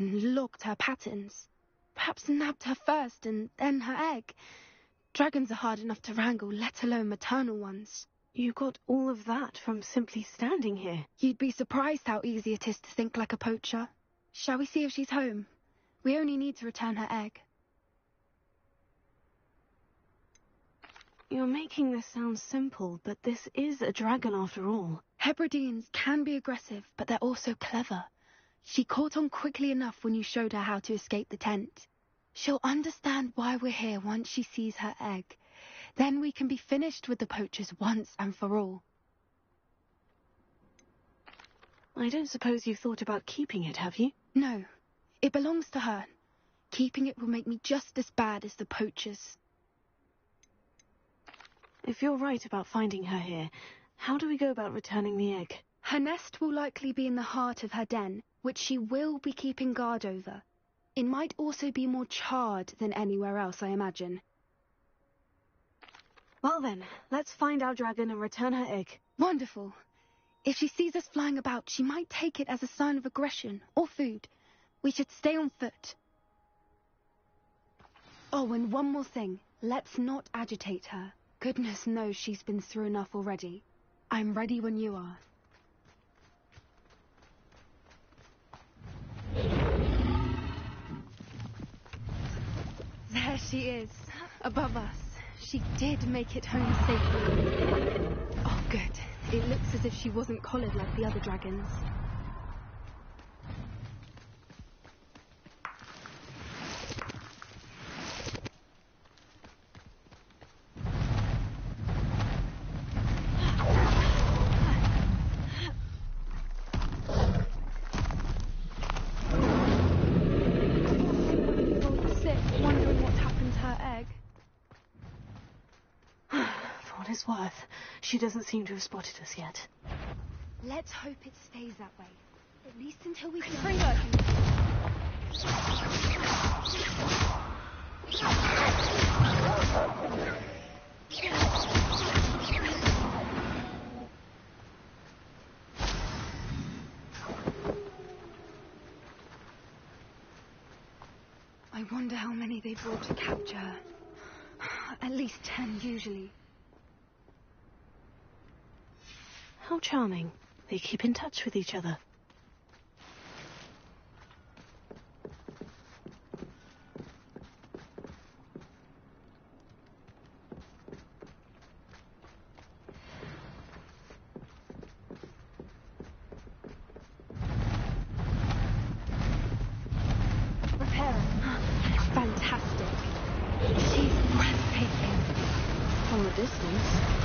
logged her patterns. Perhaps nabbed her first and then her egg. Dragons are hard enough to wrangle, let alone maternal ones. You got all of that from simply standing here. You'd be surprised how easy it is to think like a poacher. Shall we see if she's home? We only need to return her egg. You're making this sound simple, but this is a dragon after all. Hebrideans can be aggressive, but they're also clever. She caught on quickly enough when you showed her how to escape the tent. She'll understand why we're here once she sees her egg. Then we can be finished with the poachers once and for all. I don't suppose you've thought about keeping it, have you? No, it belongs to her. Keeping it will make me just as bad as the poachers. If you're right about finding her here, how do we go about returning the egg? Her nest will likely be in the heart of her den, which she will be keeping guard over. It might also be more charred than anywhere else, I imagine. Well then, let's find our dragon and return her egg. Wonderful. If she sees us flying about, she might take it as a sign of aggression or food. We should stay on foot. Oh, and one more thing. Let's not agitate her. Goodness knows she's been through enough already. I'm ready when you are. There she is, above us. She did make it home safely. Oh, good. It looks as if she wasn't collared like the other dragons. His worth. She doesn't seem to have spotted us yet. Let's hope it stays that way. At least until we can bring her. I wonder how many they brought to capture her. At least 10 usually. How charming. They keep in touch with each other. Repair her. Fantastic. She's breathtaking. From a distance.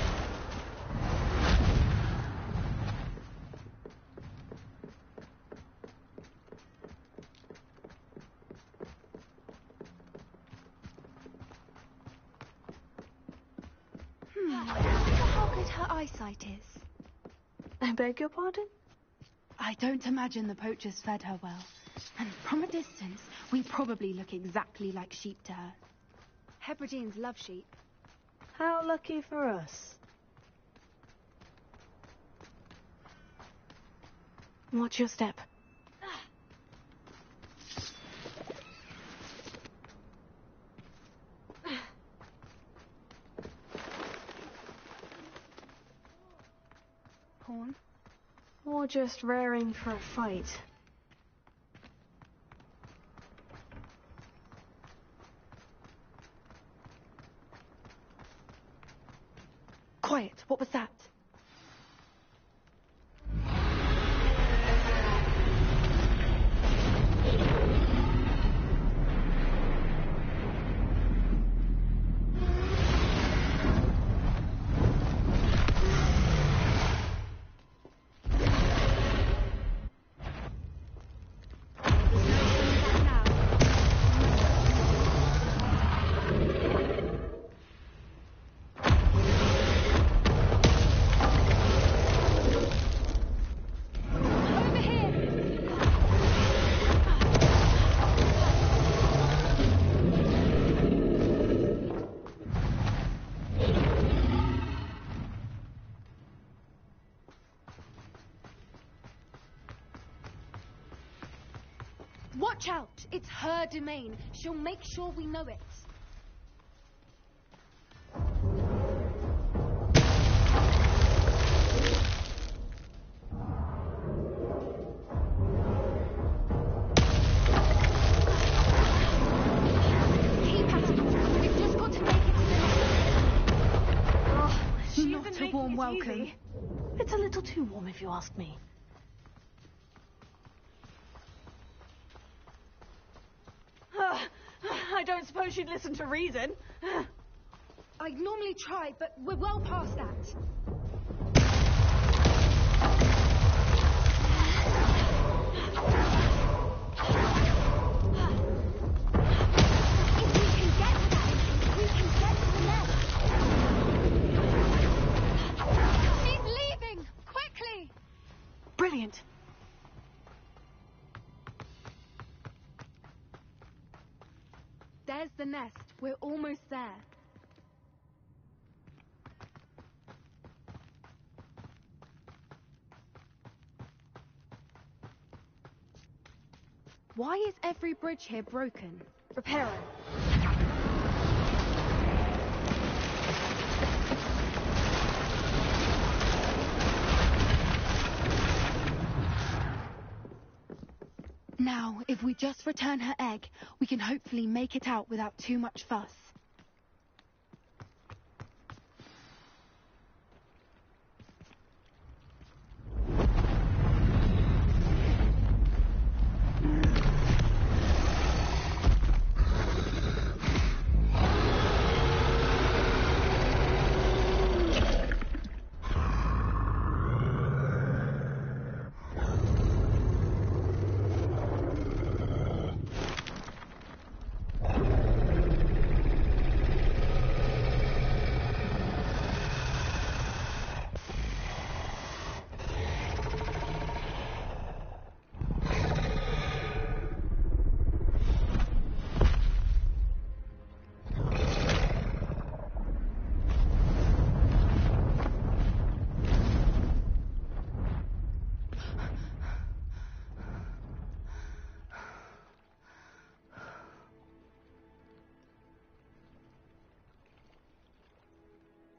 How good her eyesight is. I beg your pardon? I don't imagine the poachers fed her well. And from a distance, we probably look exactly like sheep to her. Hebrideans love sheep. How lucky for us. Watch your step. Pawn? Or just raring for a fight. Quiet, what was that? Watch out! It's her domain. She'll make sure we know it. Keep at it. We've just got to make it to the nest. Oh, she Not isn't a making warm it welcome. easy. It's a little too warm, if you ask me. I don't suppose she'd listen to reason. I'd normally try, but we're well past that. If we can get to that, we can get to the nest. She's leaving! Quickly! Brilliant. There's the nest. We're almost there. Why is every bridge here broken? Repair it. Now, if we just return her egg, we can hopefully make it out without too much fuss.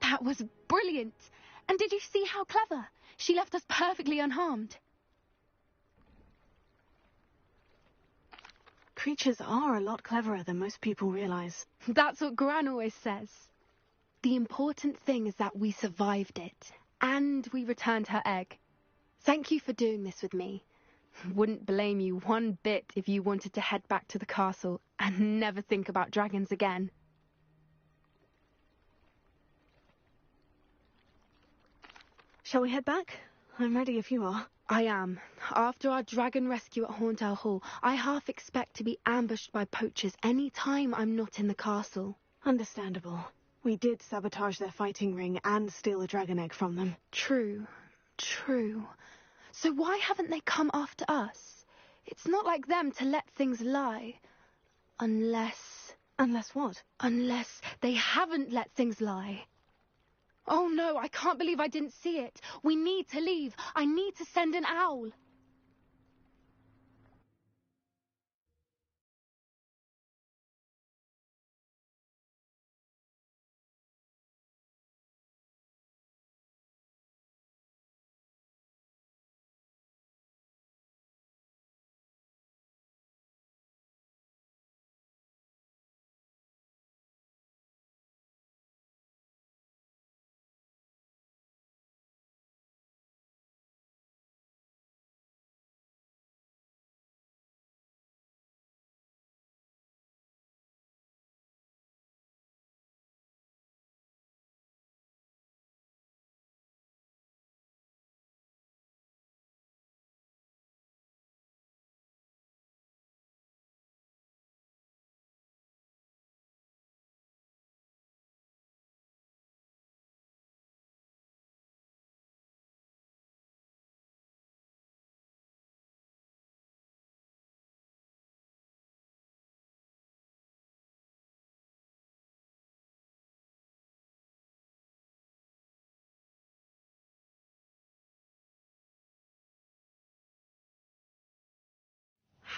That was brilliant! And did you see how clever? She left us perfectly unharmed. Creatures are a lot cleverer than most people realize. That's what Gran always says. The important thing is that we survived it, and we returned her egg. Thank you for doing this with me. Wouldn't blame you one bit if you wanted to head back to the castle and never think about dragons again. Shall we head back? I'm ready if you are. I am. After our dragon rescue at Horndale Hall, I half expect to be ambushed by poachers any time I'm not in the castle. Understandable. We did sabotage their fighting ring and steal a dragon egg from them. True. So why haven't they come after us? It's not like them to let things lie. Unless What? Unless they haven't let things lie. Oh no, I can't believe I didn't see it. We need to leave. I need to send an owl.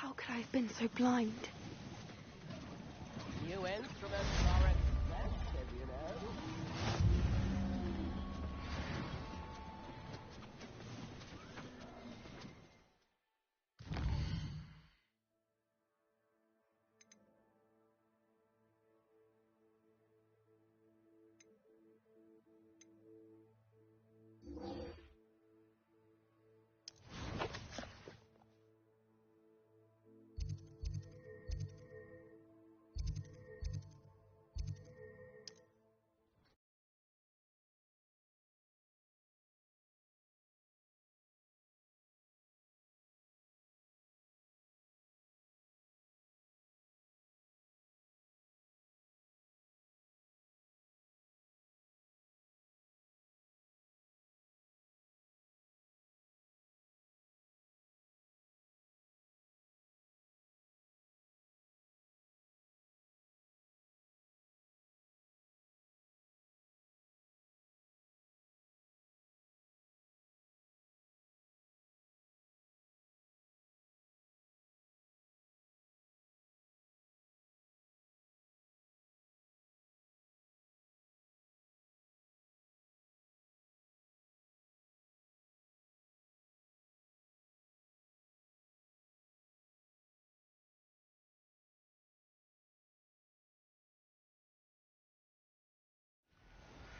How could I have been so blind? New instruments are expensive, you know.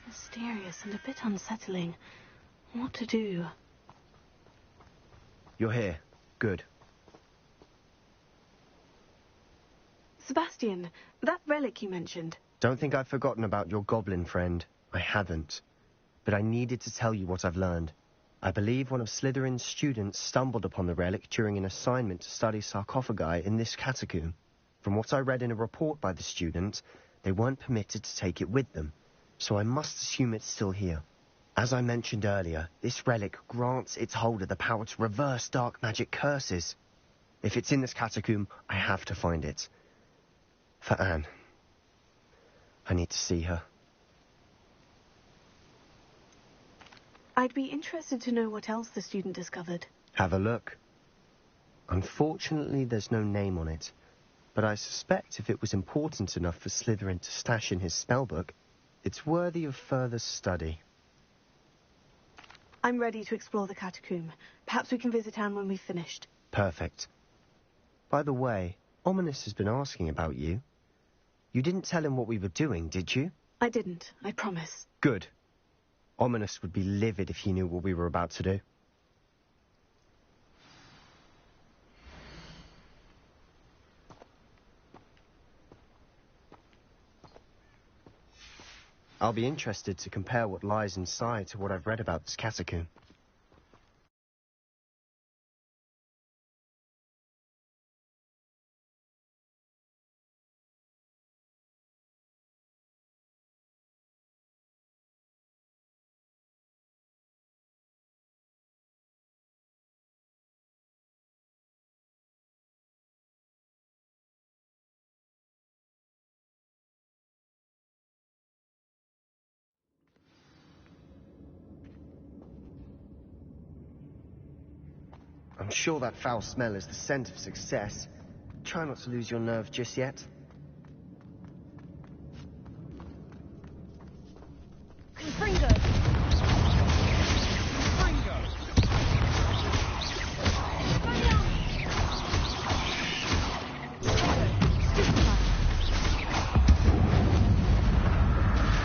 Mysterious and a bit unsettling. What to do? You're here. Good. Sebastian, that relic you mentioned. Don't think I've forgotten about your goblin friend. I haven't. But I needed to tell you what I've learned. I believe one of Slytherin's students stumbled upon the relic during an assignment to study sarcophagi in this catacomb. From what I read in a report by the student, they weren't permitted to take it with them, so I must assume it's still here. As I mentioned earlier, this relic grants its holder the power to reverse dark magic curses. If it's in this catacomb, I have to find it. For Anne. I need to see her. I'd be interested to know what else the student discovered. Have a look. Unfortunately, there's no name on it, but I suspect if it was important enough for Slytherin to stash in his spellbook, it's worthy of further study. I'm ready to explore the catacomb. Perhaps we can visit Anne when we've finished. Perfect. By the way, Ominous has been asking about you. You didn't tell him what we were doing, did you? I didn't, I promise. Good. Ominous would be livid if he knew what we were about to do. I'll be interested to compare what lies inside to what I've read about this catacomb. I'm sure that foul smell is the scent of success. Try not to lose your nerve just yet. Confringo!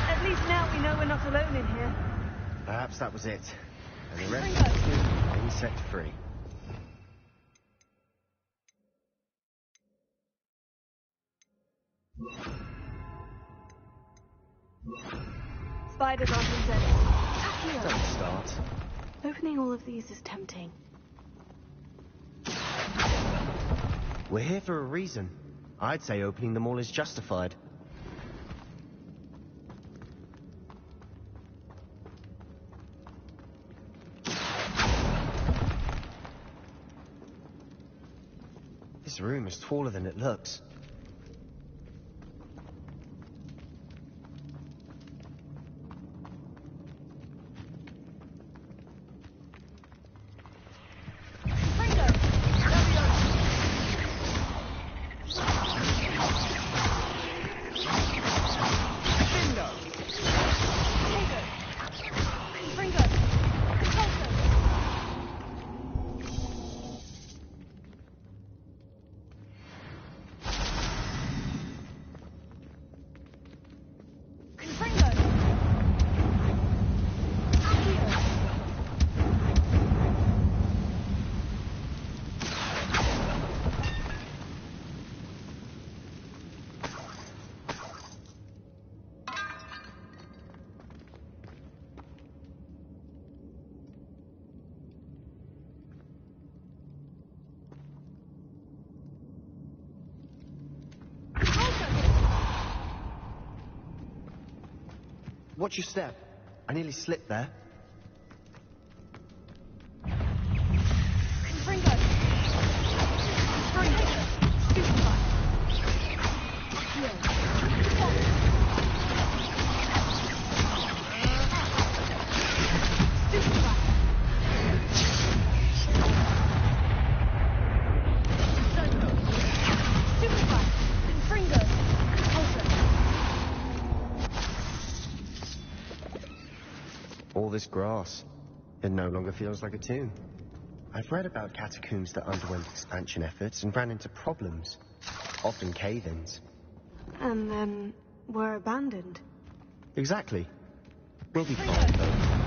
At least now we know we're not alone in here. Perhaps that was it. And the rest of the being set free. Spiders aren't insects. Don't start. Opening all of these is tempting. We're here for a reason. I'd say opening them all is justified. This room is taller than it looks. Watch your step. I nearly slipped there. Confringo! Confringo! Stupefy! Stupefy! Stupefy! Confringo! All this grass. It no longer feels like a tomb. I've read about catacombs that underwent expansion efforts and ran into problems. Often cave-ins. And then were abandoned. Exactly. We'll be fine, though.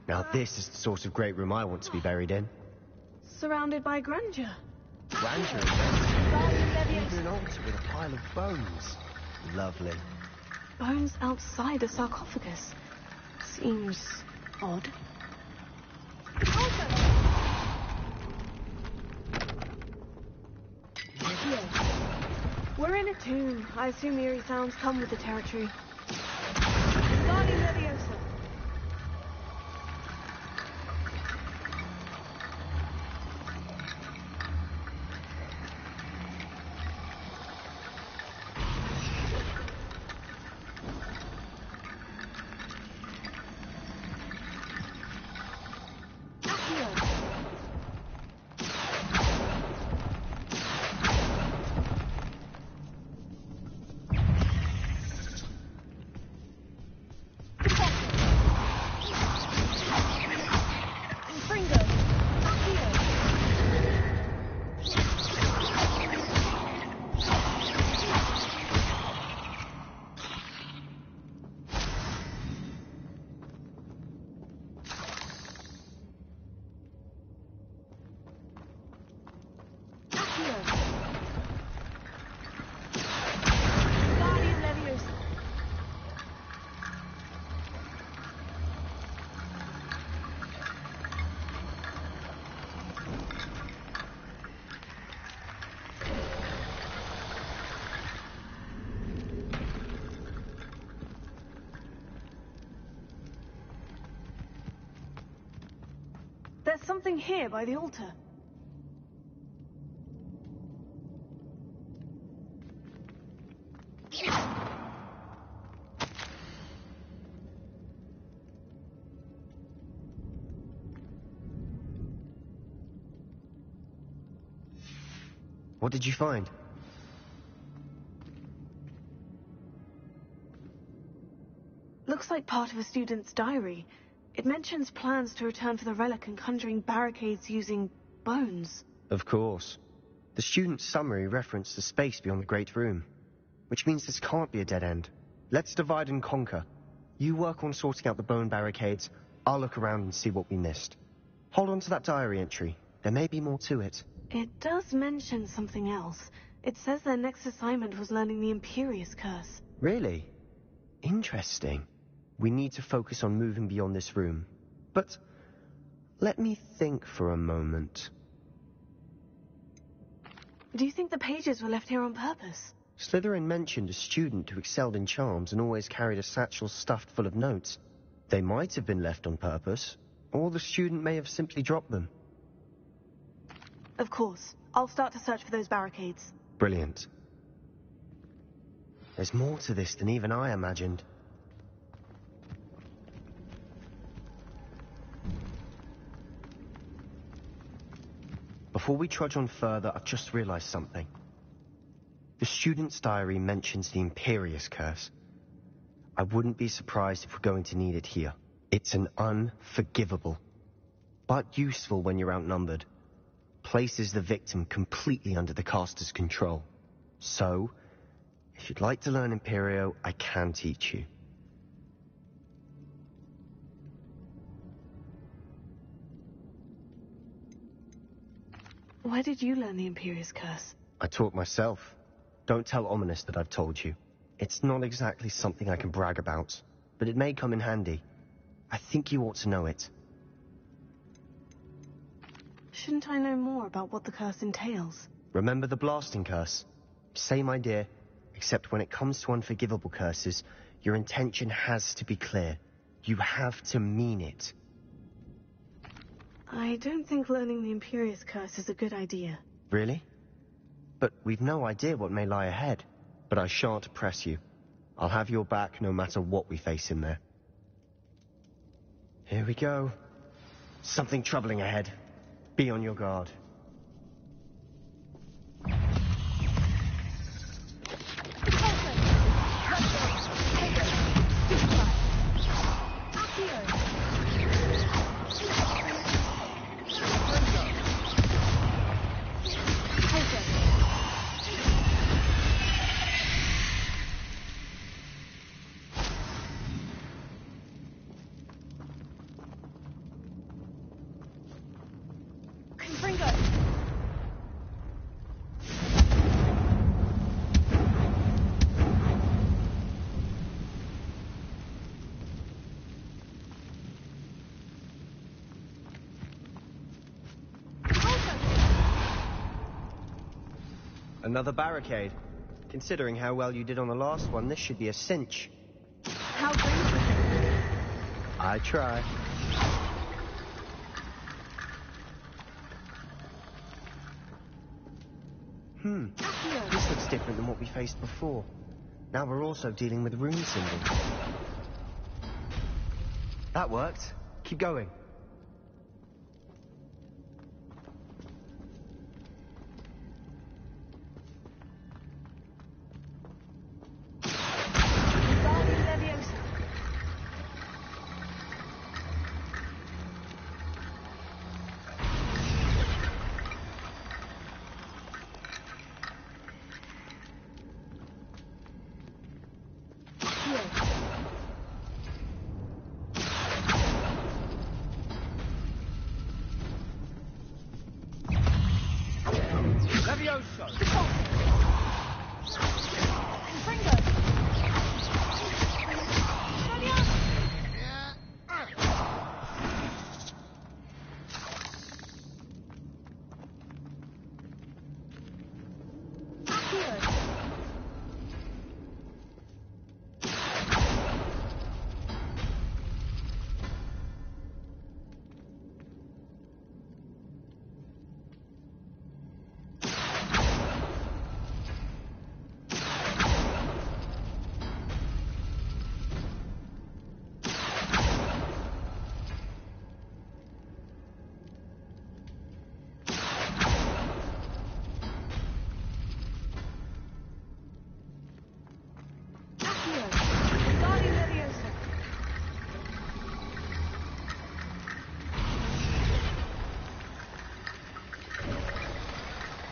Now this is the sort of great room I want to be buried in. Surrounded by grandeur. Grandeur, even an altar with a pile of bones. Lovely. Bones outside a sarcophagus. Seems odd. We're in a tomb. I assume eerie sounds come with the territory. Guardian Leviosa. There's something here by the altar. What did you find? Looks like part of a student's diary. It mentions plans to return for the relic and conjuring barricades using bones. Of course. The student's summary referenced the space beyond the Great Room, which means this can't be a dead end. Let's divide and conquer. You work on sorting out the bone barricades, I'll look around and see what we missed. Hold on to that diary entry. There may be more to it. It does mention something else. It says their next assignment was learning the Imperious Curse. Really? Interesting. We need to focus on moving beyond this room. But let me think for a moment. Do you think the pages were left here on purpose? Slytherin mentioned a student who excelled in charms and always carried a satchel stuffed full of notes. They might have been left on purpose, or the student may have simply dropped them. Of course. I'll start to search for those barricades. Brilliant. There's more to this than even I imagined. Before we trudge on further, I've just realized something. The student's diary mentions the Imperious Curse. I wouldn't be surprised if we're going to need it here. It's an unforgivable, but useful when you're outnumbered. Places the victim completely under the caster's control. So, if you'd like to learn Imperio, I can teach you. Where did you learn the Imperious Curse? I taught myself. Don't tell Ominous that I've told you. It's not exactly something I can brag about, but it may come in handy. I think you ought to know it. Shouldn't I know more about what the curse entails? Remember the blasting curse? Same idea, except when it comes to unforgivable curses, your intention has to be clear. You have to mean it. I don't think learning the Imperious Curse is a good idea. Really? But we've no idea what may lie ahead. But I shan't press you. I'll have your back no matter what we face in there. Here we go. Something troubling ahead. Be on your guard. Another barricade. Considering how well you did on the last one, this should be a cinch. How brave. I try. This looks different than what we faced before. Now we're also dealing with rune symbols. That worked. Keep going.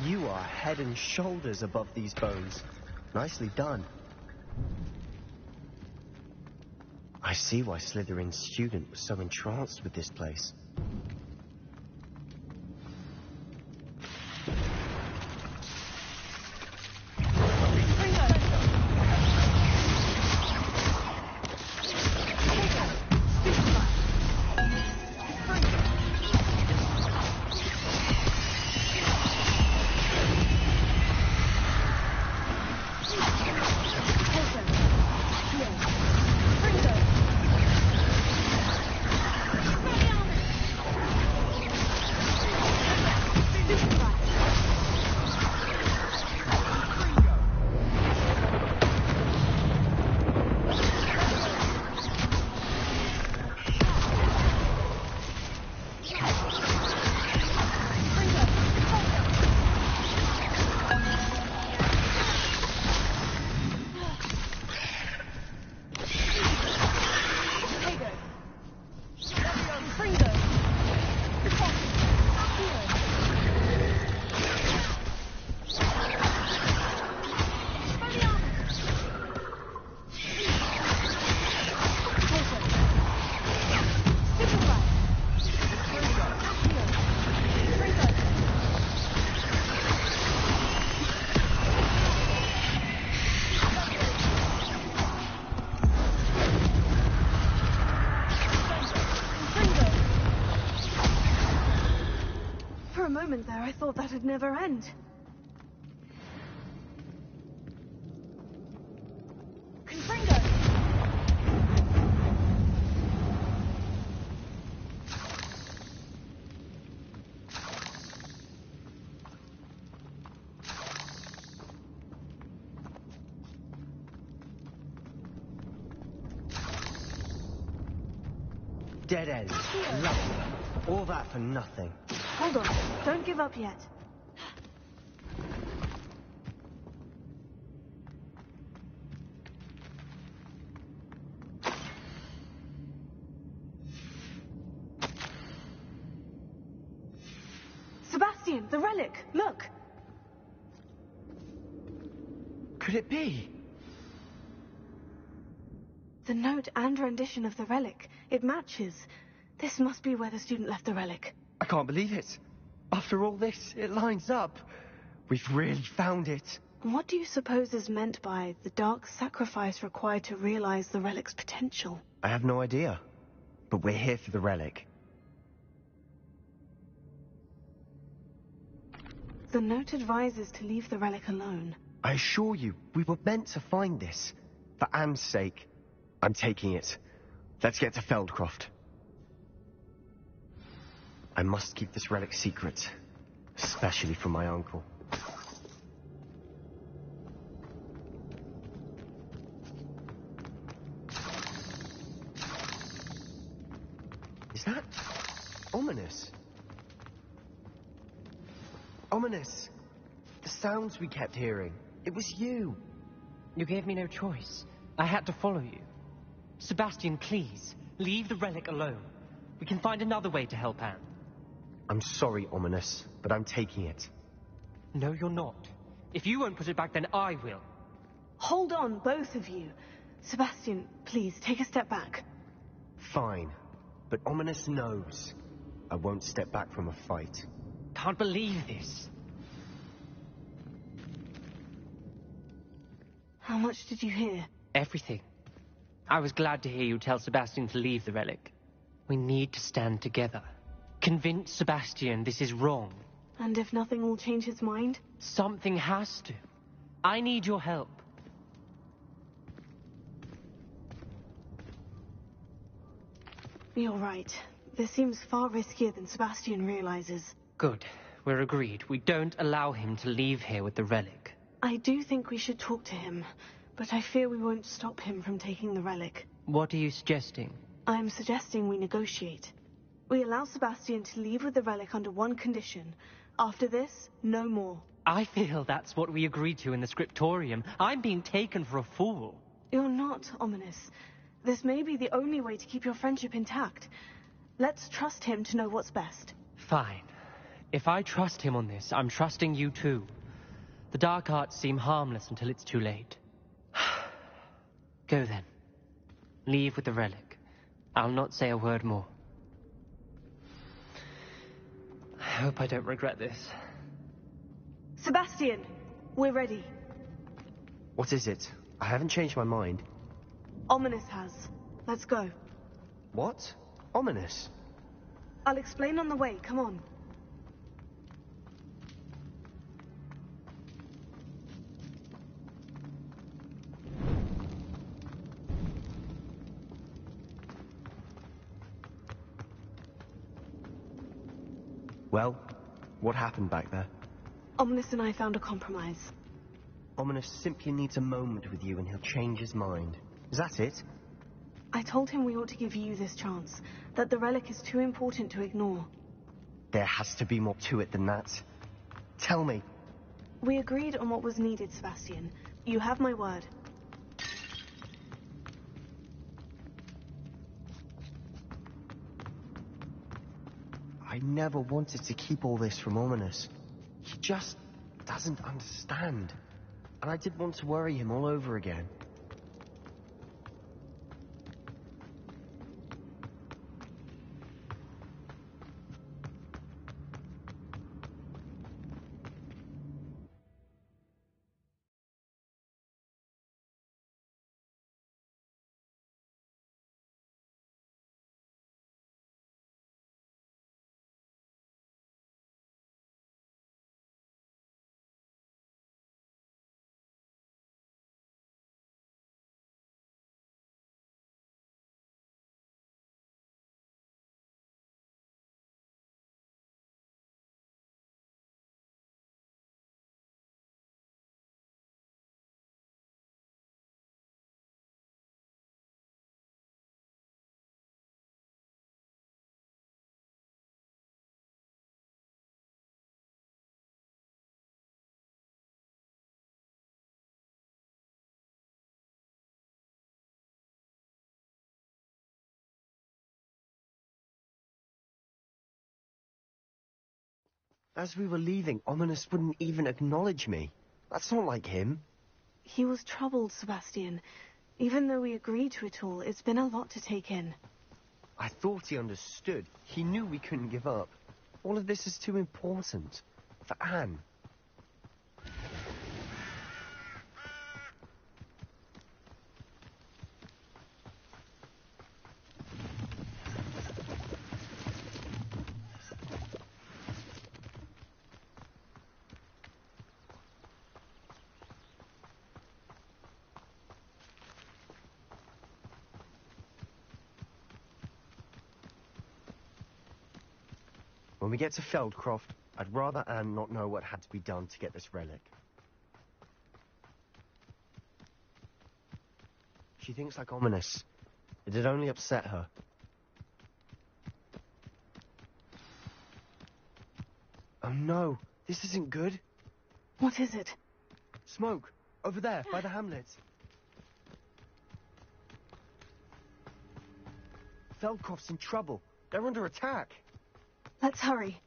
You are head and shoulders above these bones. Nicely done. I see why Slytherin's student was so entranced with this place. a moment there, I thought that'd never end. Confringo! Dead end. Nothing. All that for nothing. Hold on. Don't give up yet. Sebastian, the relic! Look! Could it be? The note and rendition of the relic. It matches. This must be where the student left the relic. I can't believe it. After all this, it lines up. We've really found it. What do you suppose is meant by the dark sacrifice required to realize the relic's potential? I have no idea. But we're here for the relic. The note advises to leave the relic alone. I assure you, we were meant to find this. For Anne's sake. I'm taking it. Let's get to Feldcroft. I must keep this relic secret. Especially from my uncle. Is that ominous? Ominous! The sounds we kept hearing. It was you. You gave me no choice. I had to follow you. Sebastian, please, leave the relic alone. We can find another way to help Anne. I'm sorry, Ominous, but I'm taking it. No, you're not. If you won't put it back, then I will. Hold on, both of you. Sebastian, please, take a step back. Fine, but Ominous knows. I won't step back from a fight. Can't believe this. How much did you hear? Everything. I was glad to hear you tell Sebastian to leave the relic. We need to stand together. Convince Sebastian this is wrong. And if nothing will change his mind? Something has to. I need your help. You're right. This seems far riskier than Sebastian realizes. Good. We're agreed. We don't allow him to leave here with the relic. I do think we should talk to him, but I fear we won't stop him from taking the relic. What are you suggesting? I'm suggesting we negotiate. We allow Sebastian to leave with the relic under one condition. After this, no more. I feel that's what we agreed to in the scriptorium. I'm being taken for a fool. You're not, Ominous. This may be the only way to keep your friendship intact. Let's trust him to know what's best. Fine. If I trust him on this, I'm trusting you too. The dark arts seem harmless until it's too late. Go then. Leave with the relic. I'll not say a word more. I hope I don't regret this. Sebastian, we're ready. What is it? I haven't changed my mind. Ominous has. Let's go. What? Ominous? I'll explain on the way. Come on. Well, what happened back there? Ominous and I found a compromise. Ominous simply needs a moment with you and he'll change his mind. Is that it? I told him we ought to give you this chance, that the relic is too important to ignore. There has to be more to it than that. Tell me. We agreed on what was needed, Sebastian. You have my word. I never wanted to keep all this from Ominous. He just doesn't understand. And I didn't want to worry him all over again. As we were leaving, Ominous wouldn't even acknowledge me. That's not like him. He was troubled, Sebastian. Even though we agreed to it all, it's been a lot to take in. I thought he understood. He knew we couldn't give up. All of this is too important. For Anne. When we get to Feldcroft, I'd rather Anne not know what had to be done to get this relic. She thinks like Ominous. It'd only upset her. Oh no, this isn't good. What is it? Smoke, over there, by the hamlet. Feldcroft's in trouble. They're under attack. Let's hurry.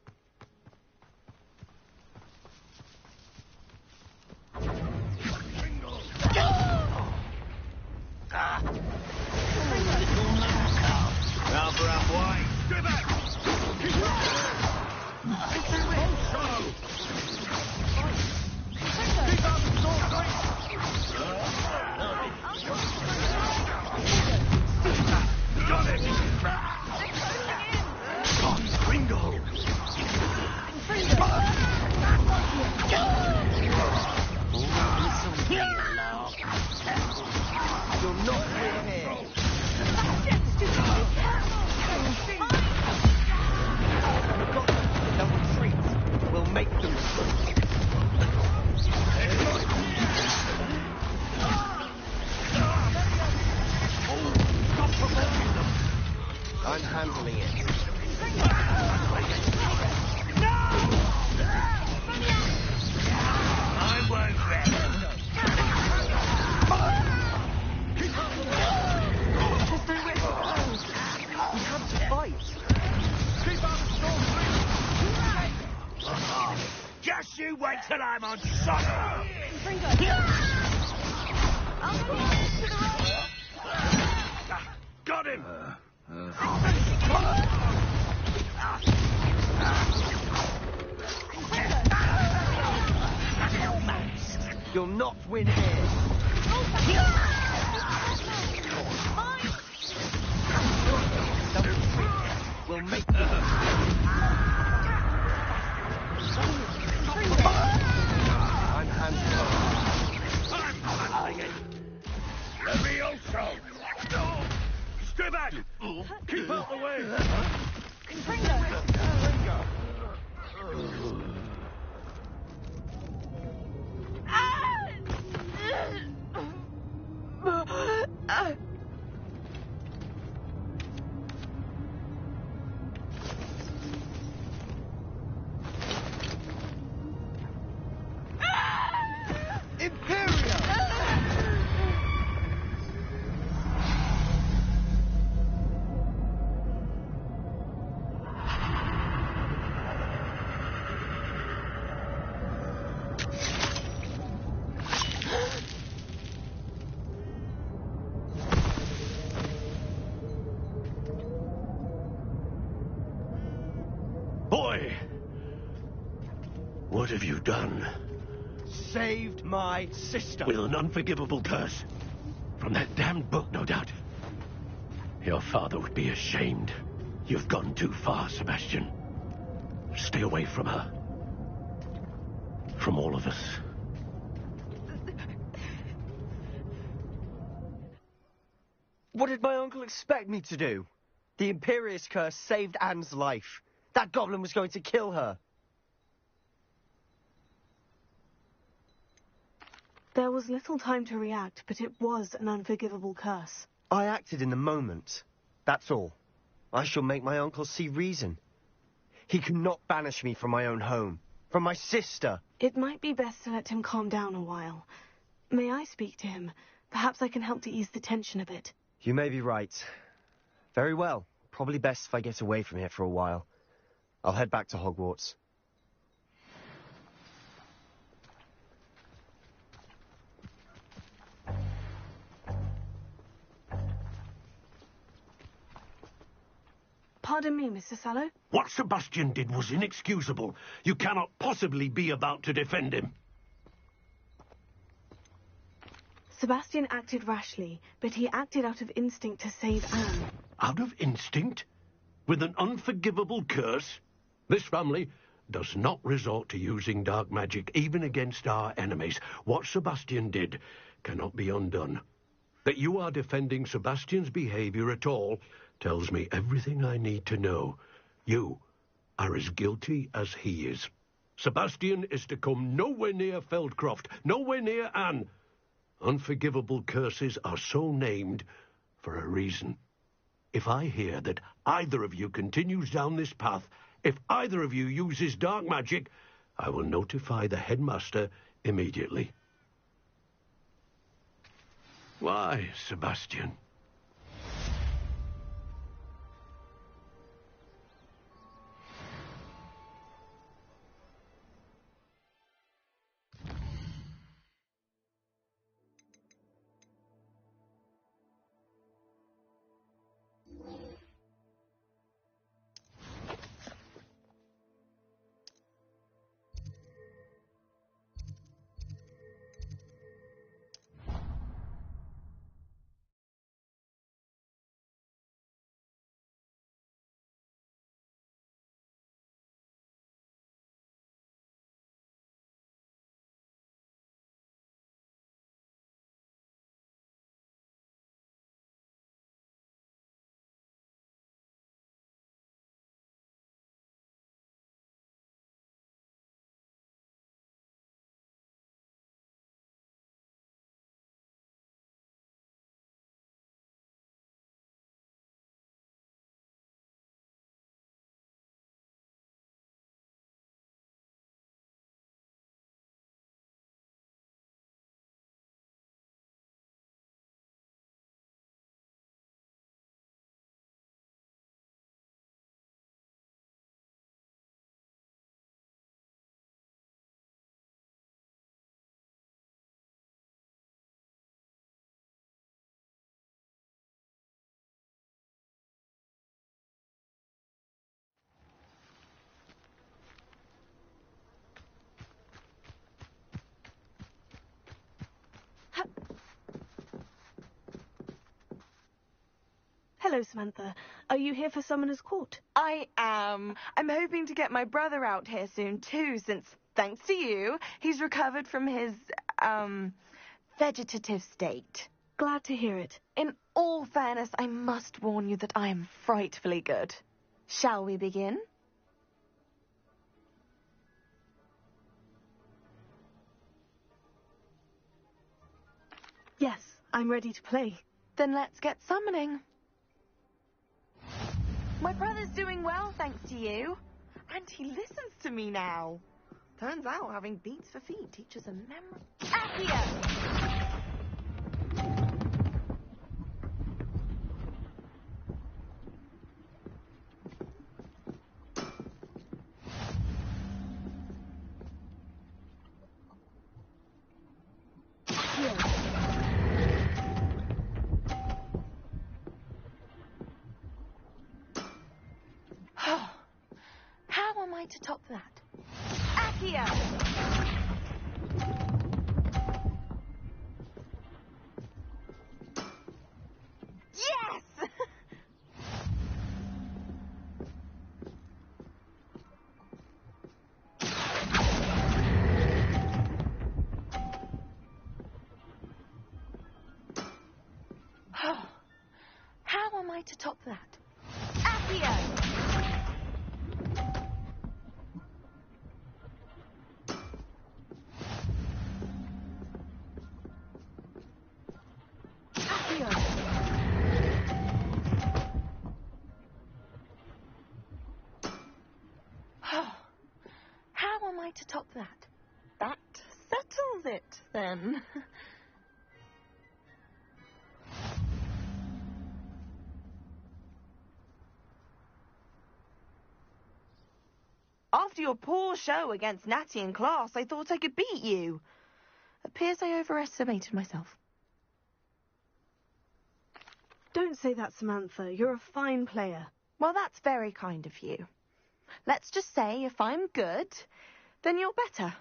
I'm handling it. I won't let him. There's no way to go. We have to fight. Keep out the storm, please. Just you wait till I'm on soccer. Got him. You'll not win here. We'll make them. I'm handling it. Let me also. Stay back. Keep out the way. Boy! What have you done? Saved my sister. With an unforgivable curse. From that damned book, no doubt. Your father would be ashamed. You've gone too far, Sebastian. Stay away from her. From all of us. What did my uncle expect me to do? The Imperious curse saved Anne's life. That goblin was going to kill her. There was little time to react, but it was an unforgivable curse. I acted in the moment. That's all. I shall make my uncle see reason. He cannot banish me from my own home. From my sister. It might be best to let him calm down a while. May I speak to him? Perhaps I can help to ease the tension a bit. You may be right. Very well. Probably best if I get away from here for a while. I'll head back to Hogwarts. Pardon me, Mr. Sallow. What Sebastian did was inexcusable. You cannot possibly be about to defend him. Sebastian acted rashly, but he acted out of instinct to save Anne. Out of instinct? With an unforgivable curse? This family does not resort to using dark magic even against our enemies. What Sebastian did cannot be undone. That you are defending Sebastian's behavior at all tells me everything I need to know. You are as guilty as he is. Sebastian is to come nowhere near Feldcroft, nowhere near Anne. Unforgivable curses are so named for a reason. If I hear that either of you continues down this path, if either of you uses dark magic, I will notify the headmaster immediately. Why, Sebastian? Hello, Samantha. Are you here for Summoner's Court? I am. I'm hoping to get my brother out here soon, too, since, thanks to you, he's recovered from his, vegetative state. Glad to hear it. In all fairness, I must warn you that I am frightfully good. Shall we begin? Yes, I'm ready to play. Then let's get summoning. My brother's doing well, thanks to you. And he listens to me now. Turns out having beats for feet teaches a memory. Accio! How am I to top that? Accio! Yes! How am I to top that? Accio! How am I to top that? That settles it, then. After your poor show against Natty in class, I thought I could beat you. Appears I overestimated myself. Don't say that, Samantha. You're a fine player. Well, that's very kind of you. Let's just say if I'm good, then you're better.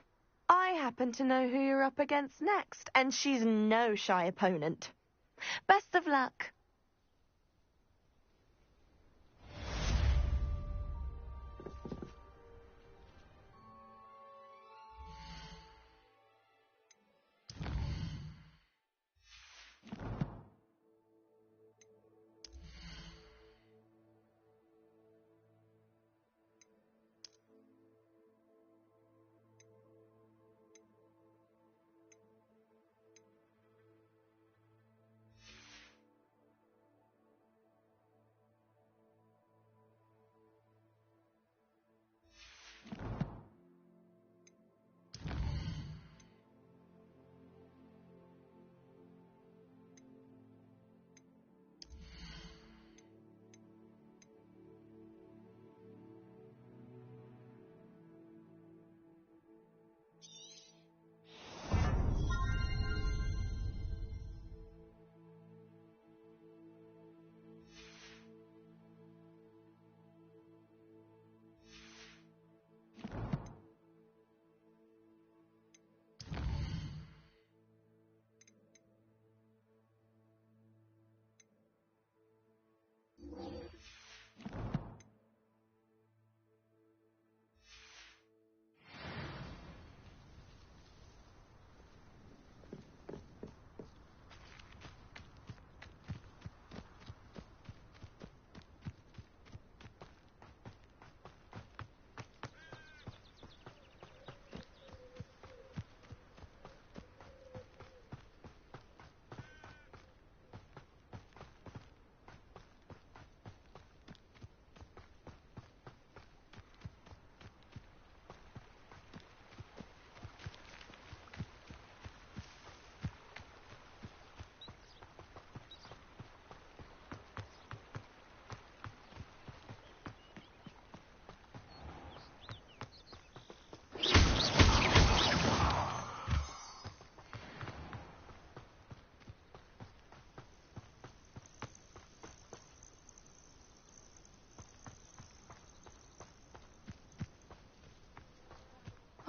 I happen to know who you're up against next, and she's no shy opponent. Best of luck.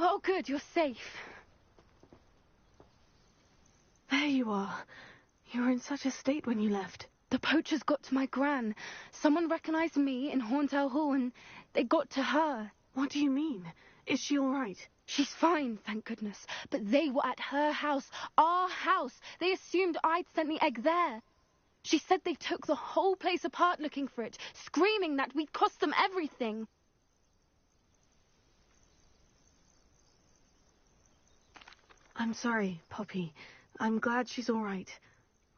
Oh, good, you're safe. There you are. You were in such a state when you left. The poachers got to my gran. Someone recognized me in Horntail Hall, and they got to her. What do you mean? Is she all right? She's fine, thank goodness. But they were at her house, our house. They assumed I'd sent the egg there. She said they took the whole place apart looking for it, screaming that we'd cost them everything. I'm sorry, Poppy. I'm glad she's all right.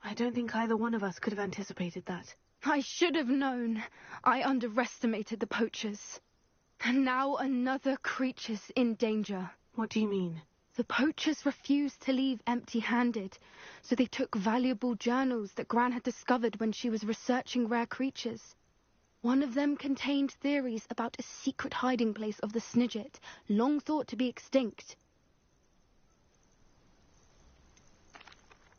I don't think either one of us could have anticipated that. I should have known. I underestimated the poachers. And now another creature's in danger. What do you mean? The poachers refused to leave empty-handed, so they took valuable journals that Gran had discovered when she was researching rare creatures. One of them contained theories about a secret hiding place of the Snidget, long thought to be extinct.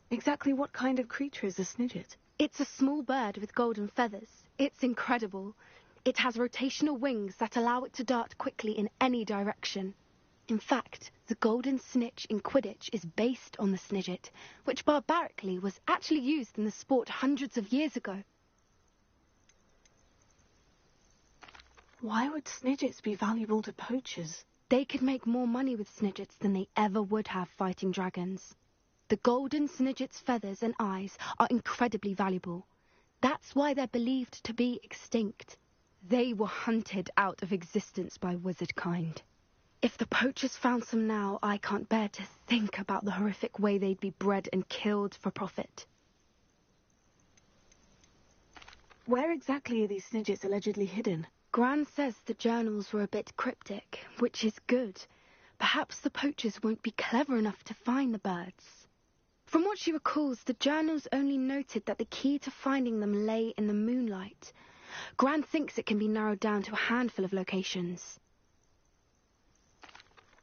Exactly what kind of creature is a Snidget? It's a small bird with golden feathers. It's incredible. It has rotational wings that allow it to dart quickly in any direction. In fact, the golden snitch in Quidditch is based on the Snidget, which barbarically was actually used in the sport hundreds of years ago. Why would Snidgets be valuable to poachers? They could make more money with Snidgets than they ever would have fighting dragons. The golden Snidget's feathers and eyes are incredibly valuable. That's why they're believed to be extinct. They were hunted out of existence by wizard kind. If the poachers found some now, I can't bear to think about the horrific way they'd be bred and killed for profit. Where exactly are these Snidgets allegedly hidden? Gran says the journals were a bit cryptic, which is good. Perhaps the poachers won't be clever enough to find the birds. From what she recalls, the journals only noted that the key to finding them lay in the moonlight. Gran thinks it can be narrowed down to a handful of locations.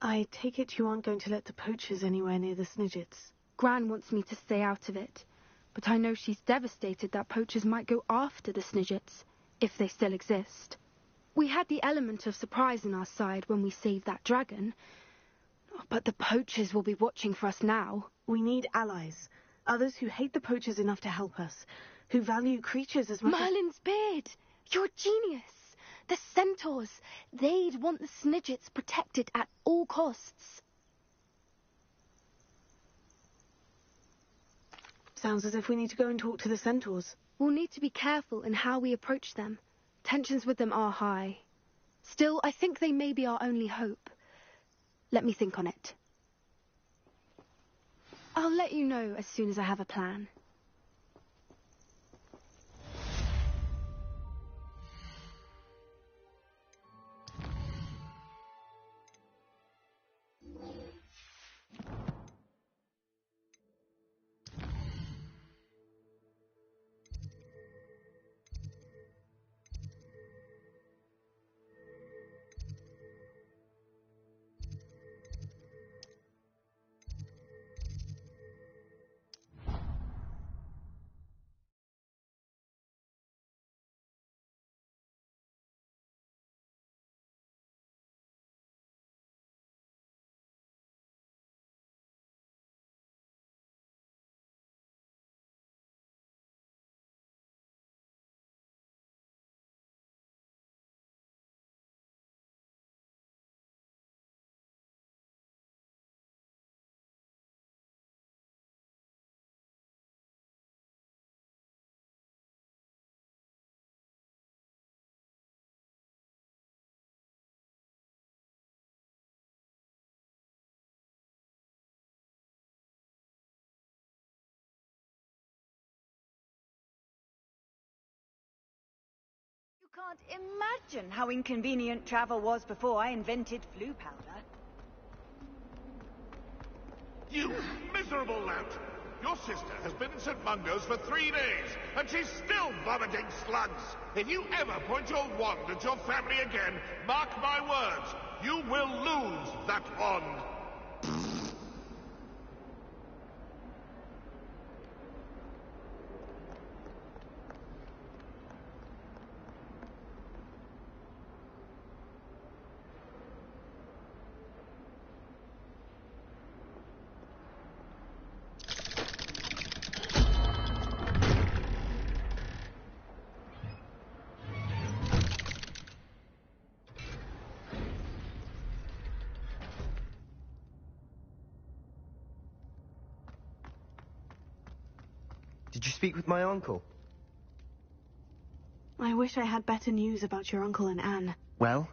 I take it you aren't going to let the poachers anywhere near the Snidgets. Gran wants me to stay out of it, but I know she's devastated that poachers might go after the Snidgets. if they still exist. We had the element of surprise on our side when we saved that dragon, but the poachers will be watching for us now. We need allies. Others who hate the poachers enough to help us. Who value creatures as much Merlin's beard! You're a genius! The centaurs! They'd want the Snidgets protected at all costs. Sounds as if we need to go and talk to the centaurs. We'll need to be careful in how we approach them. Tensions with them are high. Still, I think they may be our only hope. Let me think on it. I'll let you know as soon as I have a plan. You can't imagine how inconvenient travel was before I invented flu powder. You miserable lout! Your sister has been in St. Mungo's for 3 days, and she's still vomiting slugs! If you ever point your wand at your family again, mark my words, you will lose that wand! Did you speak with my uncle? I wish I had better news about your uncle and Anne. Well,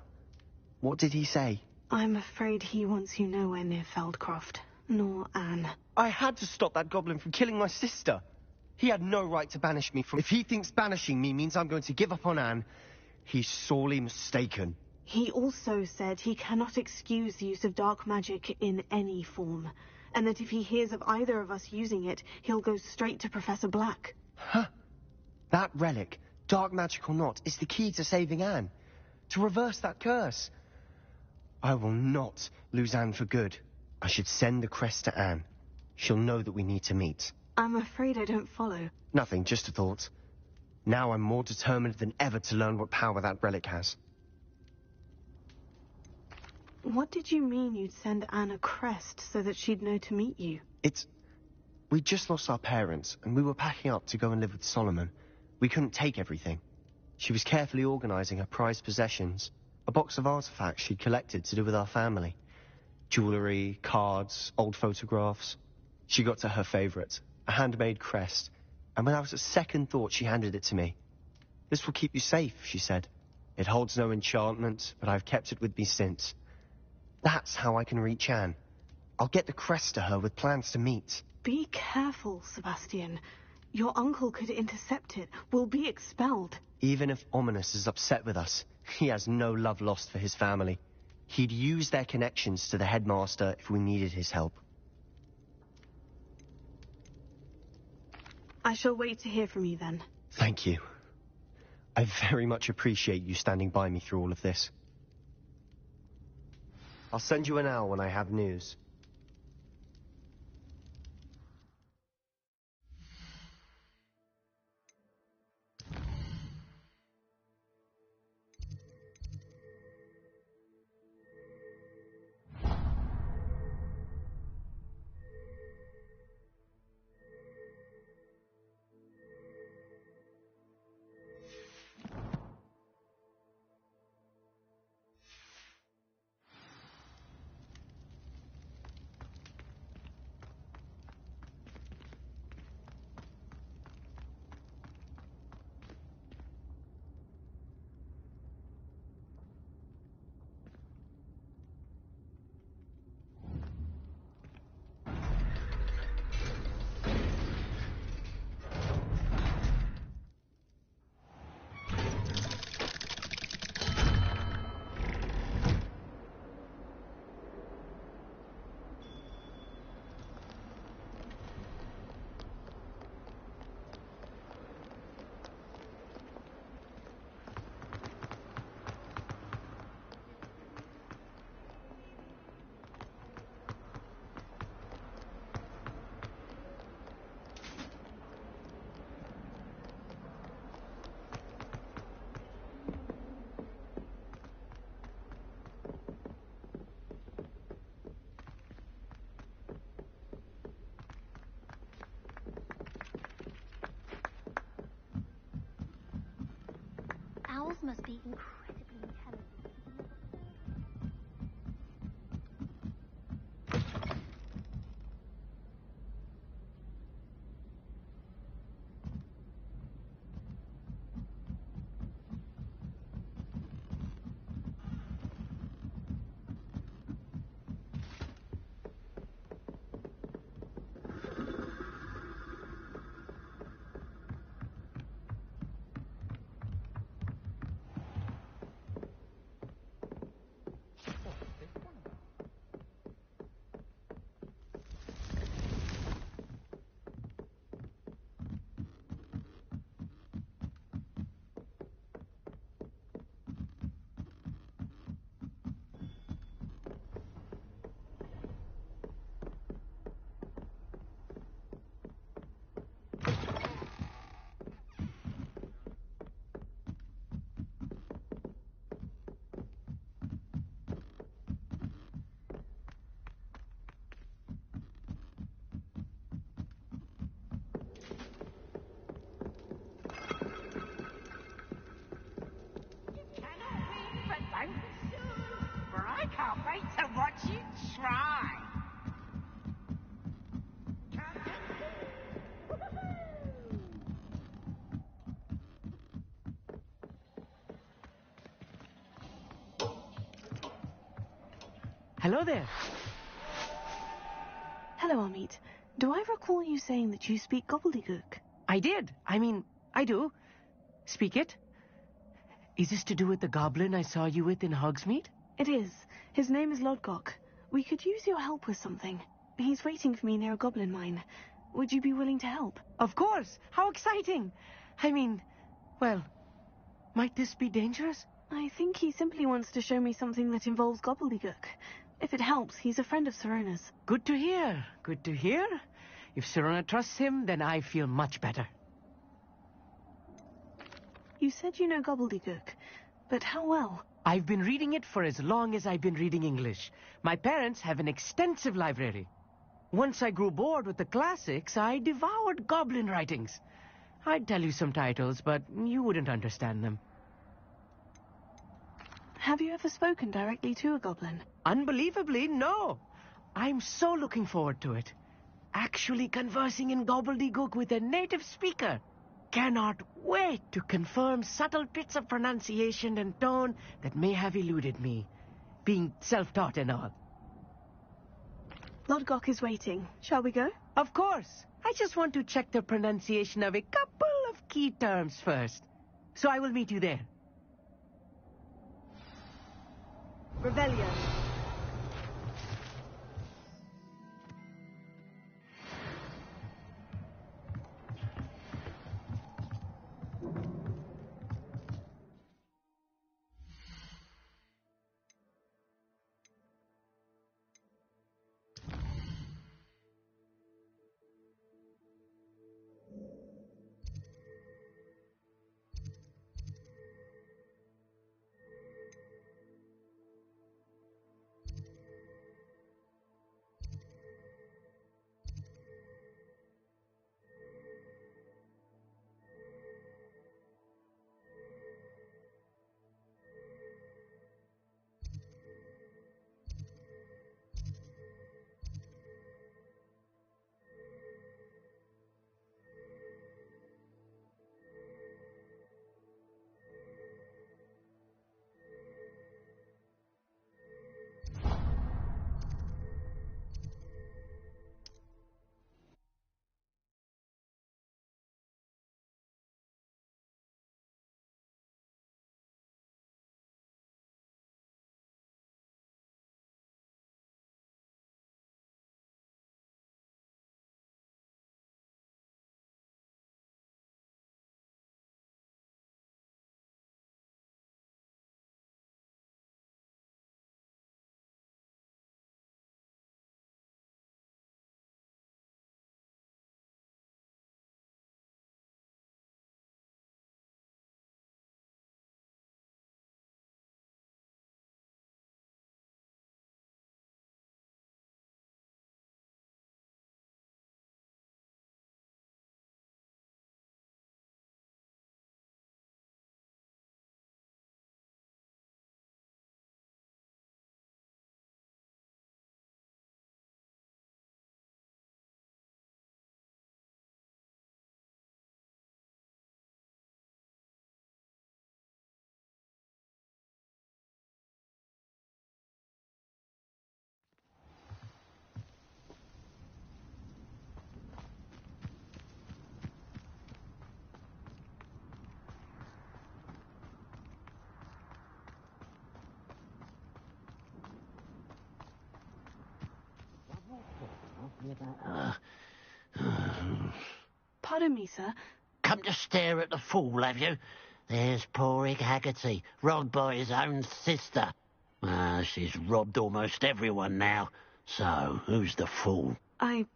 what did he say? I'm afraid he wants you nowhere near Feldcroft, nor Anne. I had to stop that goblin from killing my sister. He had no right to banish me from... If he thinks banishing me means I'm going to give up on Anne, he's sorely mistaken. He also said he cannot excuse the use of dark magic in any form, and that if he hears of either of us using it, he'll go straight to Professor Black. Huh. That relic, dark magic or not, is the key to saving Anne. To reverse that curse. I will not lose Anne for good. I should send the crest to Anne. She'll know that we need to meet. I'm afraid I don't follow. Nothing, just a thought. Now I'm more determined than ever to learn what power that relic has. What did you mean you'd send Anne a crest so that she'd know to meet you? We'd just lost our parents, and we were packing up to go and live with Solomon. We couldn't take everything. She was carefully organizing her prized possessions, a box of artifacts she'd collected to do with our family. Jewelry, cards, old photographs. She got to her favorite, a handmade crest, and without a second thought she handed it to me. This will keep you safe, she said. It holds no enchantment, but I've kept it with me since. That's how I can reach Anne. I'll get the crest to her with plans to meet. Be careful, Sebastian. Your uncle could intercept it. We'll be expelled. Even if Ominous is upset with us, he has no love lost for his family. He'd use their connections to the headmaster if we needed his help. I shall wait to hear from you then. Thank you. I very much appreciate you standing by me through all of this. I'll send you an hour when I have news. try. Hello there. Hello, Amit. Do I recall you saying that you speak gobbledygook? I did. I do. Speak it. Is this to do with the goblin I saw you with in Hogsmeade? It is. His name is Lodgok. We could use your help with something. He's waiting for me near a goblin mine. Would you be willing to help? Of course. How exciting. Well, might this be dangerous? I think he simply wants to show me something that involves gobbledygook. If it helps, he's a friend of Serona's. Good to hear. Good to hear. If Serona trusts him, then I feel much better. You said you know gobbledygook, but how well? I've been reading it for as long as I've been reading English. My parents have an extensive library. Once I grew bored with the classics, I devoured goblin writings. I'd tell you some titles, but you wouldn't understand them. Have you ever spoken directly to a goblin? Unbelievably, no. I'm so looking forward to it. Actually conversing in gobbledygook with a native speaker. Cannot wait to confirm subtle bits of pronunciation and tone that may have eluded me, being self-taught and all. Lodgok is waiting. Shall we go? Of course. I just want to check the pronunciation of a couple of key terms first. So I will meet you there. Revelio. Pardon me, sir. Come to stare at the fool, have you? There's poor Ig Haggerty, robbed by his own sister. She's robbed almost everyone now. So, who's the fool? I'm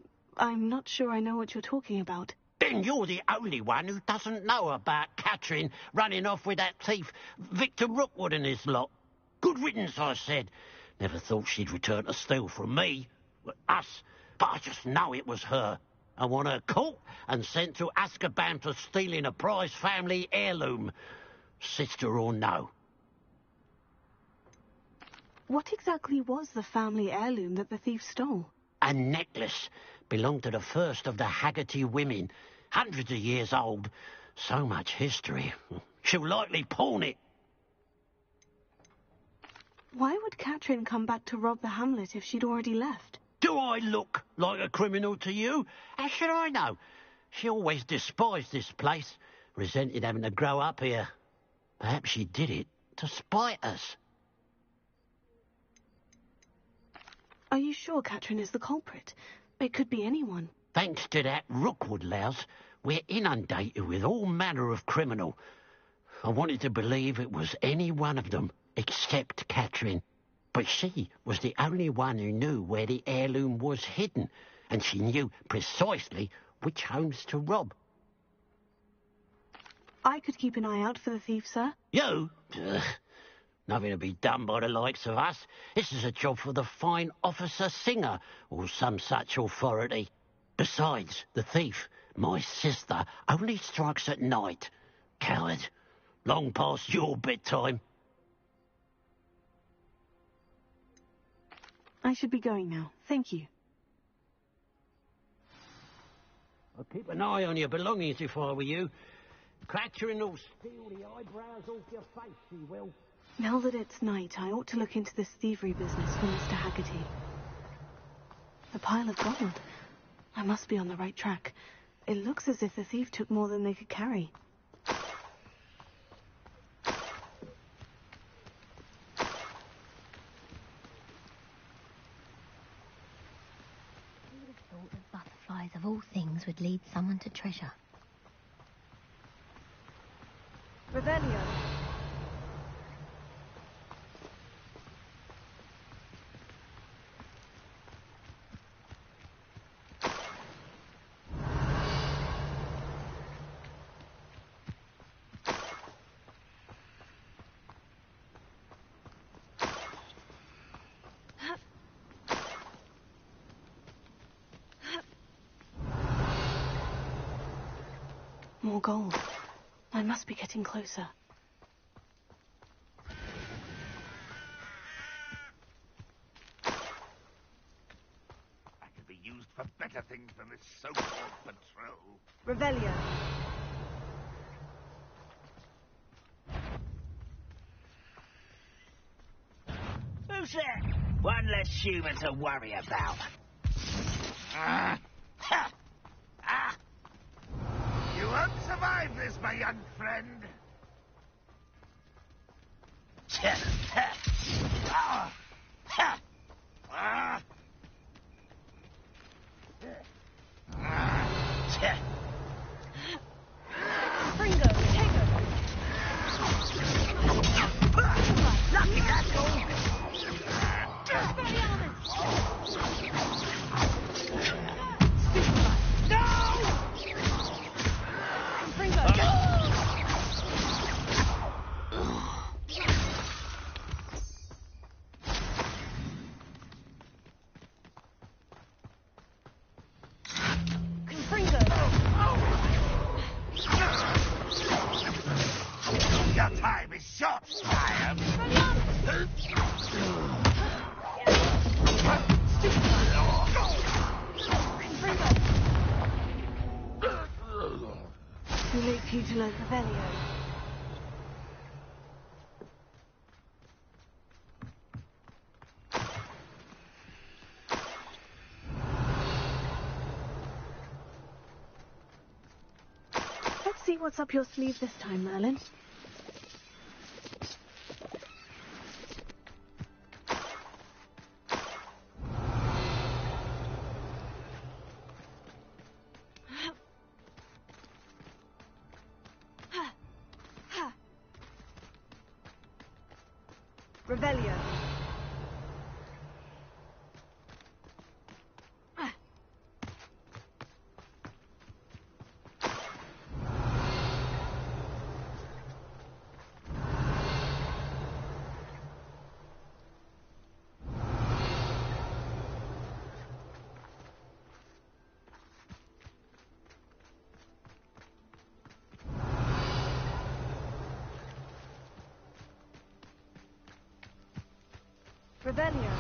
not sure I know what you're talking about. Then you're the only one who doesn't know about Catherine running off with that thief, Victor Rookwood and his lot. Good riddance, I said. Never thought she'd return to steal from me. Us. But I just know it was her. I want her caught and sent to Azkaban for stealing a prize family heirloom. Sister or no. What exactly was the family heirloom that the thief stole? A necklace belonged to the first of the Haggerty women. Hundreds of years old. So much history. She'll likely pawn it. Why would Catherine come back to rob the hamlet if she'd already left? Do I look like a criminal to you? How should I know? She always despised this place, resented having to grow up here. Perhaps she did it to spite us. Are you sure Catherine is the culprit? It could be anyone. Thanks to that Rookwood louse, we're inundated with all manner of criminal. I wanted to believe it was any one of them, except Catherine. But she was the only one who knew where the heirloom was hidden, and she knew precisely which homes to rob. I could keep an eye out for the thief, sir. You? Ugh. Nothing to be done by the likes of us. This is a job for the fine officer Singer, or some such authority. Besides, the thief, my sister, only strikes at night. Coward. Long past your bedtime. I should be going now. Thank you. I'll keep an eye on your belongings if I were you. Catherine will steal the eyebrows off your face, she will. Now that it's night, I ought to look into this thievery business for Mr. Haggerty. A pile of gold. I must be on the right track. It looks as if the thief took more than they could carry. Who would have thought that butterflies of all things would lead someone to treasure? Revelio. More gold. I must be getting closer. I could be used for better things than this so-called patrol. Revelio. Who's that? One less human to worry about. Ha! Ah! You won't survive this, my young friend. Ah! Ha! Ah! Fringo, Tego. Lucky that's all. Your time is short, Lion. Too late for you to learn Revelio. Let's see what's up your sleeve this time, Merlin. Revelio. Revelio.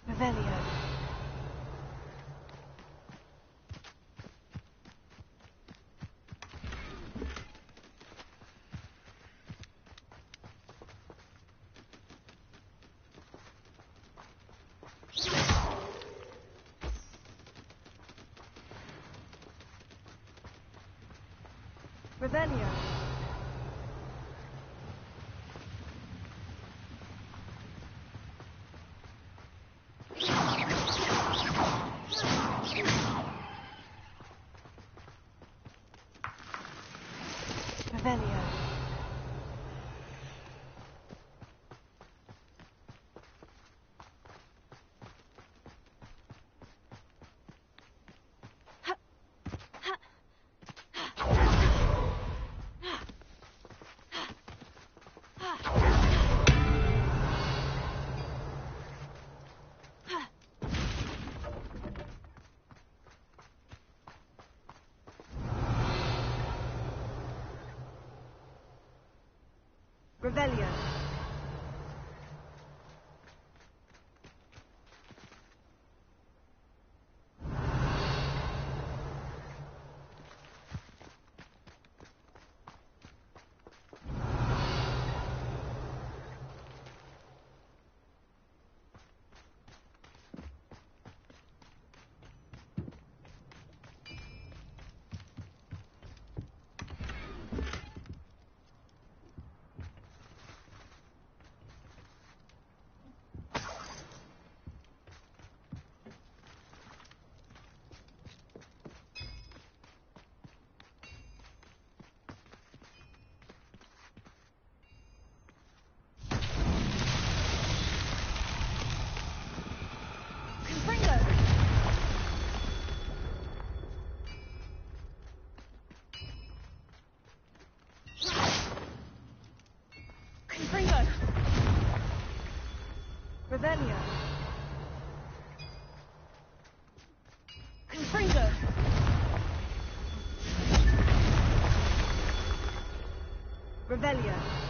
Revelio. Revelio. Revelio. Revelio. Revelio. Confringo. Revelio.